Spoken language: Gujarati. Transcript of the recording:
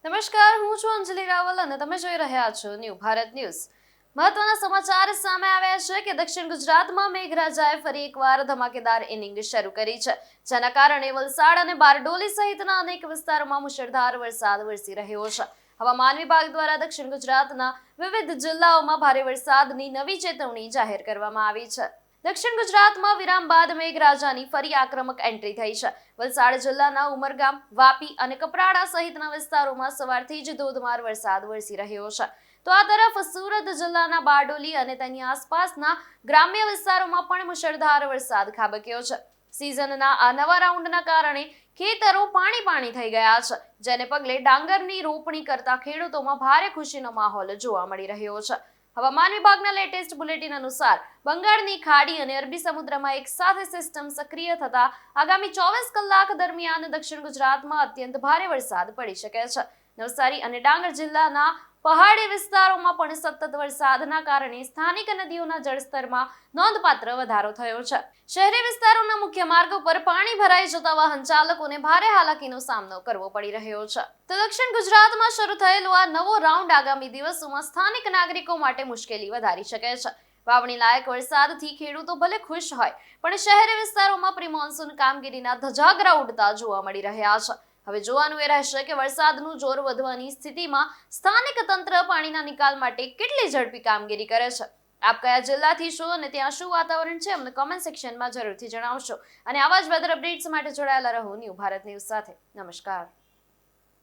નમસ્કાર, હું છું અંજલિ રાવલ અને તમે જોઈ રહ્યા છો ન્યૂ ભારત ન્યૂઝ। મહત્વના સમાચાર સામે આવ્યા છે કે દક્ષિણ ગુજરાતમાં મેઘરાજાએ ફરી એકવાર ધમાકેદાર ઇનિંગ શરૂ કરી છે, જેના કારણે વલસાડ અને બારડોલી સહિતના અનેક વિસ્તારોમાં મુશળધાર વરસાદ વરસી રહ્યો છે। હવામાન વિભાગ દ્વારા દક્ષિણ ગુજરાતના વિવિધ જિલ્લાઓમાં ભારે વરસાદની નવી ચેતવણી જાહેર કરવામાં આવી છે। દક્ષિણ ગુજરાતમાં વિરામ બાદ મેઘરાજાની ફરી આક્રમક એન્ટ્રી થઈ છે। વલસાડ જિલ્લાના ઉમરગામ, વાપી અને કપરાડા સહિતના વિસ્તારોમાં સવારથી જ ધોધમાર વરસાદ વરસી રહ્યો છે, તો આ તરફ સુરત જિલ્લાના બારડોલી અને તેની આસપાસના ગ્રામ્ય વિસ્તારોમાં પણ મુશળધાર વરસાદ ખાબક્યો છે। સિઝનના આ નવા રાઉન્ડના કારણે ખેતરો પાણી થઈ ગયા છે, જેને પગલે ડાંગરની રોપણી કરતા ખેડૂતોમાં ભારે ખુશીનો માહોલ જોવા મળી રહ્યો છે। હવામાન વિભાગના લેટેસ્ટ બુલેટિન અનુસાર બંગાળની ખાડી અને અરબી સમુદ્રમાં એક સાથે સિસ્ટમ સક્રિય થતા આગામી 24 કલાક દરમિયાન દક્ષિણ ગુજરાતમાં અત્યંત ભારે વરસાદ પડી શકે છે। નવસારી અને ડાંગ જિલ્લાના પહાડી વિસ્તારોમાં પણ સતત વરસાદના કારણે સ્થાનિક નદીઓના જળસ્તરમાં નોંધપાત્ર વધારો થયો છે। શહેરી વિસ્તારોના મુખ્ય માર્ગો પર પાણી ભરાઈ જતા વાહન ચાલકોને ભારે હાલાકીનો સામનો કરવો પડી રહ્યો છે। તો દક્ષિણ ગુજરાતમાં શરૂ થયેલો આ નવો રાઉન્ડ આગામી દિવસોમાં સ્થાનિક નાગરિકો માટે મુશ્કેલી વધારી શકે છે। વાવણી લાયક વરસાદથી ખેડૂતો ભલે ખુશ હોય, પણ શહેરી વિસ્તારોમાં પ્રી મોન્સૂન કામગીરીના ધજાગરા ઉડતા જોવા મળી રહ્યા છે। હવે જોવાનું એ રહેશે કે વરસાદનું જોર વધવાની સ્થિતિમાં સ્થાનિક તંત્ર પાણીના નિકાલ માટે કેટલી ઝડપી કામગીરી કરે છે। આપ કયા જિલ્લાથી છો અને ત્યાં શું વાતાવરણ છે, અમને કોમેન્ટ સેક્શનમાં જરૂરથી જણાવશો અને આવા જ વેધર અપડેટ્સ માટે જોડાયેલા રહો ન્યૂ ભારત ન્યૂઝ સાથે। નમસ્કાર।